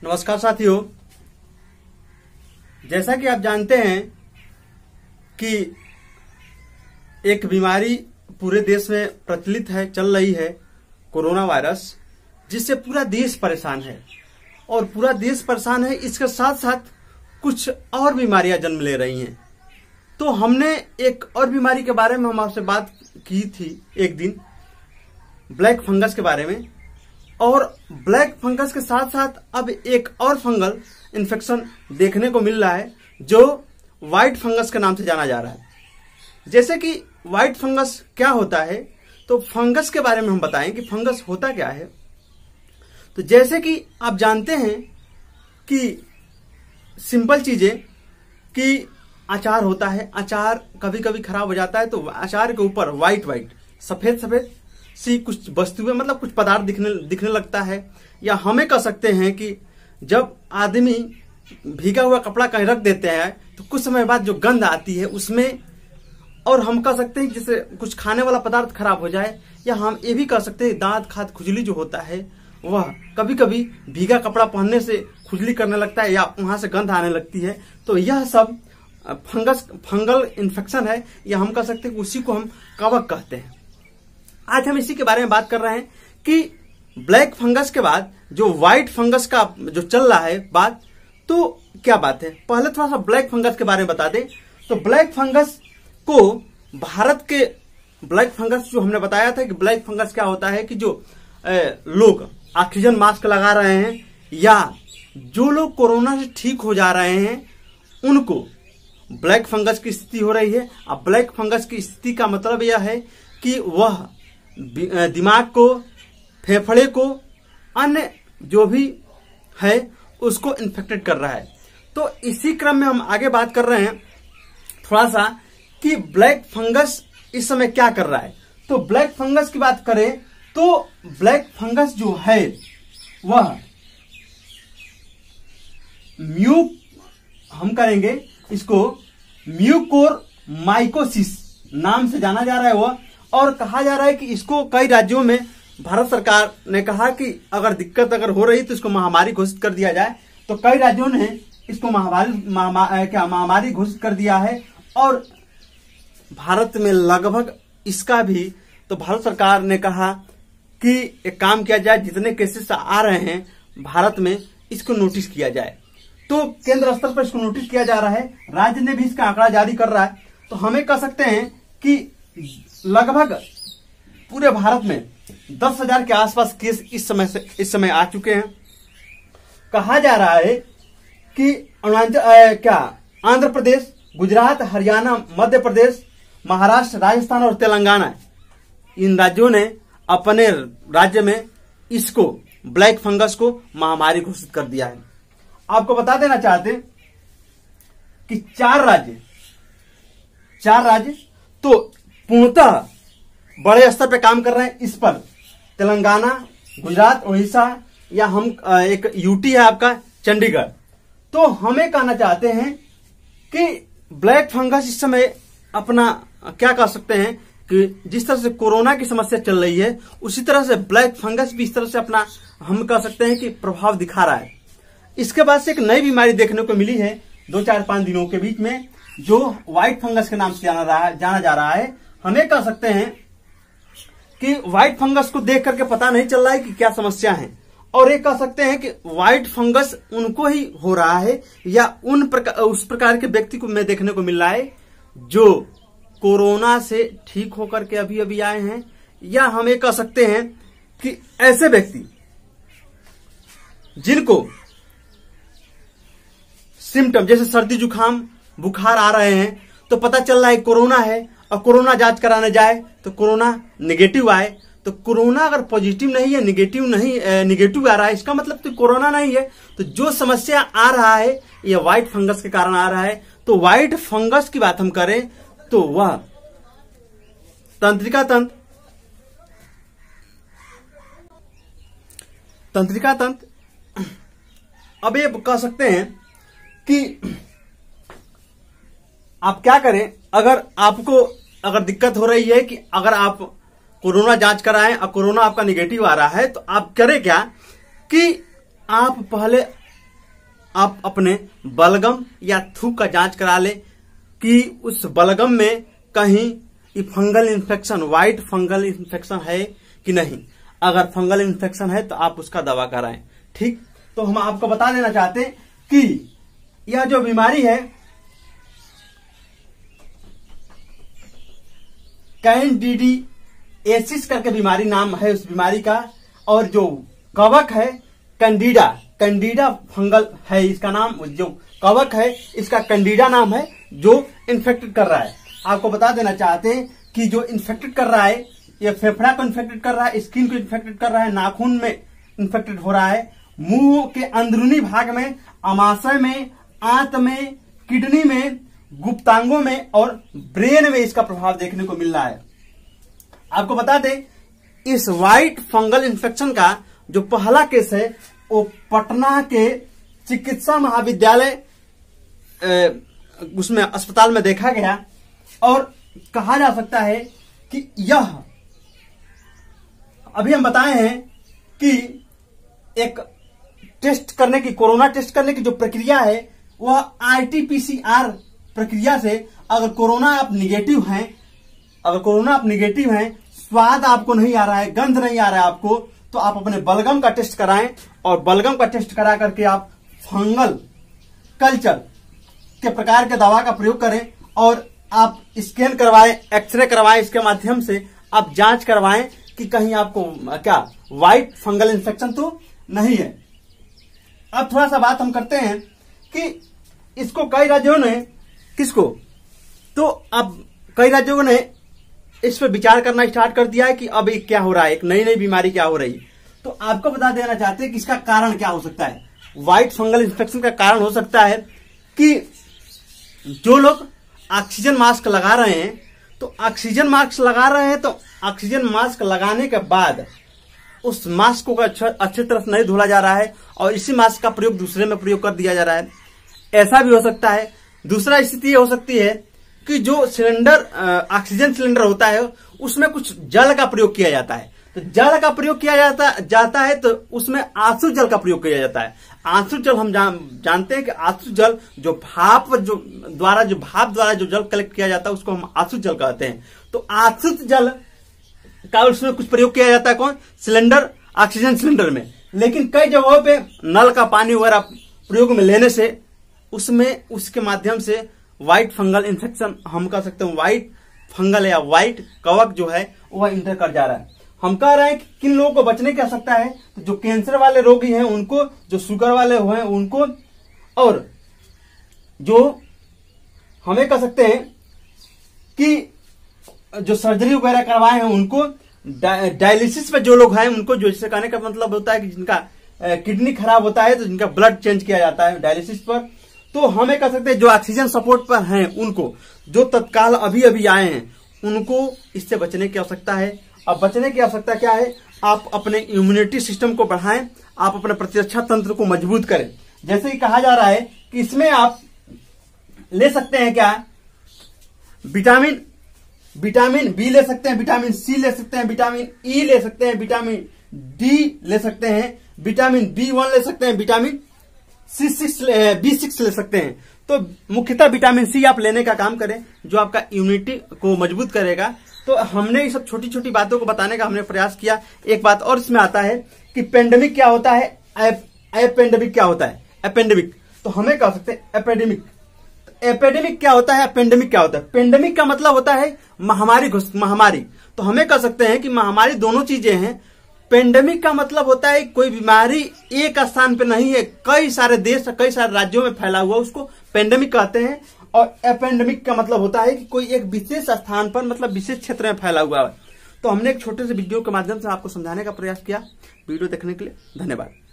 नमस्कार साथियों, जैसा कि आप जानते हैं कि एक बीमारी पूरे देश में प्रचलित है, चल रही है, कोरोना वायरस, जिससे पूरा देश परेशान है। और पूरा देश परेशान है, इसके साथ साथ कुछ और बीमारियां जन्म ले रही हैं। तो हमने एक और बीमारी के बारे में हम आपसे बात की थी एक दिन, ब्लैक फंगस के बारे में। और ब्लैक फंगस के साथ साथ अब एक और फंगल इन्फेक्शन देखने को मिल रहा है जो व्हाइट फंगस के नाम से जाना जा रहा है। जैसे कि व्हाइट फंगस क्या होता है, तो फंगस के बारे में हम बताएं कि फंगस होता क्या है। तो जैसे कि आप जानते हैं कि सिंपल चीजें कि अचार होता है, अचार कभी कभी खराब हो जाता है तो अचार के ऊपर व्हाइट सफेद सफेद सी कुछ वस्तुएं, मतलब कुछ पदार्थ दिखने लगता है। या हमें कह सकते हैं कि जब आदमी भीगा हुआ कपड़ा कहीं रख देते हैं तो कुछ समय बाद जो गंध आती है उसमें, और हम कह सकते हैं जैसे कुछ खाने वाला पदार्थ खराब हो जाए, या हम ये भी कह सकते हैं दांत खाद खुजली जो होता है वह कभी कभी भीगा कपड़ा पहनने से खुजली करने लगता है या वहां से गंध आने लगती है। तो यह सब फंगल इन्फेक्शन है, या हम कह सकते हैं उसी को हम कवक कहते हैं। आज हम इसी के बारे में बात कर रहे हैं कि ब्लैक फंगस के बाद जो व्हाइट फंगस का जो चल रहा है बात, तो क्या बात है। पहले थोड़ा सा ब्लैक फंगस के बारे में बता दें। तो ब्लैक फंगस को भारत के ब्लैक फंगस जो हमने बताया था कि ब्लैक फंगस क्या होता है कि जो लोग ऑक्सीजन मास्क लगा रहे हैं या जो लोग कोरोना से ठीक हो जा रहे हैं उनको ब्लैक फंगस की स्थिति हो रही है। अब ब्लैक फंगस की स्थिति का मतलब यह है कि वह दिमाग को, फेफड़े को, अन्य जो भी है उसको इन्फेक्टेड कर रहा है। तो इसी क्रम में हम आगे बात कर रहे हैं थोड़ा सा कि ब्लैक फंगस इस समय क्या कर रहा है। तो ब्लैक फंगस की बात करें तो ब्लैक फंगस जो है वह हम करेंगे इसको म्यूकोरमाइकोसिस नाम से जाना जा रहा है वह। और कहा जा रहा है कि इसको कई राज्यों में भारत सरकार ने कहा कि अगर दिक्कत हो रही तो इसको महामारी घोषित कर दिया जाए। तो कई राज्यों ने इसको महामारी घोषित कर दिया है। और भारत में लगभग इसका भी, तो भारत सरकार ने कहा कि एक काम किया जाए, जितने केसेस आ रहे हैं भारत में इसको नोटिस किया जाए। तो केंद्र स्तर पर इसको नोटिस किया जा रहा है, राज्य ने भी इसका आंकड़ा जारी कर रहा है। तो हमें कह सकते हैं कि लगभग पूरे भारत में 10,000 के आसपास केस इस समय आ चुके हैं। कहा जा रहा है कि आंध्र प्रदेश, गुजरात, हरियाणा, मध्य प्रदेश, महाराष्ट्र, राजस्थान और तेलंगाना, इन राज्यों ने अपने राज्य में इसको ब्लैक फंगस को महामारी घोषित कर दिया है। आपको बता देना चाहते हैं कि चार राज्य तो पूर्णतः बड़े स्तर पे काम कर रहे हैं इस पर। तेलंगाना, गुजरात, उड़ीसा, या हम एक यूटी है आपका चंडीगढ़। तो हमें कहना चाहते हैं कि ब्लैक फंगस इस समय अपना क्या कह सकते हैं कि जिस तरह से कोरोना की समस्या चल रही है उसी तरह से ब्लैक फंगस भी इस तरह से अपना, हम कह सकते हैं कि प्रभाव दिखा रहा है। इसके बाद से एक नई बीमारी देखने को मिली है 2-4-5 दिनों के बीच में, जो व्हाइट फंगस के नाम से जाना जा रहा है। हमें कह सकते हैं कि व्हाइट फंगस को देख करके पता नहीं चल रहा है कि क्या समस्या है, और ये कह सकते हैं कि व्हाइट फंगस उनको ही हो रहा है या उस प्रकार के व्यक्ति को में देखने को मिल रहा है जो कोरोना से ठीक होकर के अभी आए हैं, या हम ये कह सकते हैं कि ऐसे व्यक्ति जिनको सिम्टम जैसे सर्दी जुकाम बुखार आ रहे हैं तो पता चल रहा है कोरोना है, और कोरोना जांच कराने जाए तो कोरोना नेगेटिव आए। तो कोरोना अगर पॉजिटिव नहीं है, नेगेटिव आ रहा है, इसका मतलब तो कोरोना नहीं है। तो जो समस्या आ रहा है यह व्हाइट फंगस के कारण आ रहा है। तो व्हाइट फंगस की बात हम करें तो वह तंत्रिका तंत्र अब ये कह सकते हैं कि आप क्या करें। अगर दिक्कत हो रही है कि अगर आप कोरोना जांच कराएं और कोरोना आपका निगेटिव आ रहा है तो आप करें क्या कि आप पहले आप अपने बलगम या थूक का जांच करा ले कि उस बलगम में कहीं fungal infection, white fungal infection है कि नहीं। अगर फंगल इन्फेक्शन है तो आप उसका दवा कराएं। ठीक, तो हम आपको बता देना चाहते हैं कि यह जो बीमारी है कैंडिडिएसिस करके बीमारी नाम है उस बीमारी का, और जो कवक है कैंडिडा फंगल है इसका नाम, जो कवक है इसका कैंडिडा नाम है जो इन्फेक्टेड कर रहा है। आपको बता देना चाहते हैं कि जो इन्फेक्टेड कर रहा है, ये फेफड़ा को इन्फेक्टेड कर रहा है, स्किन को इन्फेक्टेड कर रहा है, नाखून में इन्फेक्टेड हो रहा है, मुंह के अंदरूनी भाग में, अमाशय में, आंत में, किडनी में, गुप्तांगों में और ब्रेन में इसका प्रभाव देखने को मिल रहा है। आपको बता दें इस व्हाइट फंगल इन्फेक्शन का जो पहला केस है वो पटना के चिकित्सा महाविद्यालय उसमें अस्पताल में देखा गया, और कहा जा सकता है कि यह अभी हम बताए हैं कि एक टेस्ट करने की, कोरोना टेस्ट करने की जो प्रक्रिया है वह आरटीपीसीआर प्रक्रिया से अगर कोरोना आप निगेटिव हैं, स्वाद आपको नहीं आ रहा है, गंध नहीं आ रहा है आपको, तो आप अपने बलगम का टेस्ट कराएं, और बलगम का टेस्ट करा करके आप फंगल कल्चर के प्रकार के दवा का प्रयोग करें, और आप स्कैन करवाएं, एक्सरे करवाएं, इसके माध्यम से आप जांच करवाएं कि कहीं आपको क्या व्हाइट फंगल इन्फेक्शन तो नहीं है। अब थोड़ा सा बात हम करते हैं कि इसको कई राज्यों ने कई राज्यों ने इस पर विचार करना स्टार्ट कर दिया है कि अब क्या हो रहा है, एक नई नई बीमारी क्या हो रही है। तो आपको बता देना चाहते हैं कि इसका कारण क्या हो सकता है। व्हाइट फंगल इन्फेक्शन का कारण हो सकता है कि जो लोग ऑक्सीजन मास्क लगा रहे हैं, तो ऑक्सीजन मास्क लगाने के बाद उस मास्क को अच्छी तरह से नहीं धुला जा रहा है और इसी मास्क का प्रयोग दूसरे में प्रयोग कर दिया जा रहा है, ऐसा भी हो सकता है। दूसरा स्थिति ये हो सकती है कि जो सिलेंडर ऑक्सीजन सिलेंडर होता है उसमें कुछ जल का प्रयोग किया जाता है, तो जल का प्रयोग किया जाता है तो उसमें आंसू जल का प्रयोग किया जाता है। आंसू जल हम जानते हैं कि आंसू जल जो भाप द्वारा जो जल कलेक्ट किया जाता है उसको हम आंसू जल कहते हैं। तो आंसू जल का उसमें कुछ प्रयोग किया जाता है, कौन, सिलेंडर, ऑक्सीजन सिलेंडर में। लेकिन कई जगहों पे नल का पानी वगैरह प्रयोग में लेने से उसके माध्यम से व्हाइट फंगल इन्फेक्शन, हम कह सकते हैं व्हाइट फंगल या व्हाइट कवक जो है वह इंटर कर जा रहा है। हम कह रहे हैं कि किन लोगों को बचने की आवश्यकता है, तो जो कैंसर वाले रोगी हैं उनको, जो शुगर वाले हैं उनको, और जो हमें कह सकते हैं कि जो सर्जरी वगैरह करवाए हैं उनको, डायलिसिस पे जो लोग हैं उनको, जो इससे कहने का मतलब होता है कि जिनका किडनी खराब होता है तो जिनका ब्लड चेंज किया जाता है डायलिसिस पर, तो हमें कह सकते हैं जो ऑक्सीजन सपोर्ट पर हैं उनको, जो तत्काल अभी आए हैं उनको इससे बचने की आवश्यकता है। अब बचने की आवश्यकता क्या है, आप अपने इम्यूनिटी सिस्टम को बढ़ाएं, आप अपने प्रतिरक्षा तंत्र को मजबूत करें। जैसे कि कहा जा रहा है कि इसमें आप ले सकते हैं क्या, विटामिन बी ले सकते हैं, विटामिन सी ले सकते हैं, विटामिन ई ले सकते हैं, विटामिन डी ले सकते हैं, विटामिन B1 ले सकते हैं, विटामिन B6 ले सकते हैं। तो मुख्यतः विटामिन सी आप लेने का काम करें जो आपका इम्यूनिटी को मजबूत करेगा। तो हमने ये सब छोटी छोटी बातों को बताने का हमने प्रयास किया। एक बात और इसमें आता है कि पेंडेमिक क्या होता है, एपेंडेमिक क्या होता है। एपेंडेमिक तो हमें कह सकते हैं एपिडेमिक। एपिडेमिक क्या होता है, पेंडेमिक क्या होता है। पेंडेमिक का मतलब होता है महामारी। तो हमें कह सकते हैं कि महामारी दोनों चीजें हैं। पेंडेमिक का मतलब होता है कोई बीमारी एक स्थान पे नहीं है, कई सारे देश, कई सारे राज्यों में फैला हुआ, उसको पेंडेमिक कहते हैं। और एपेंडेमिक का मतलब होता है कि कोई एक विशेष स्थान पर, मतलब विशेष क्षेत्र में फैला हुआ है। तो हमने एक छोटे से वीडियो के माध्यम से आपको समझाने का प्रयास किया। वीडियो देखने के लिए धन्यवाद।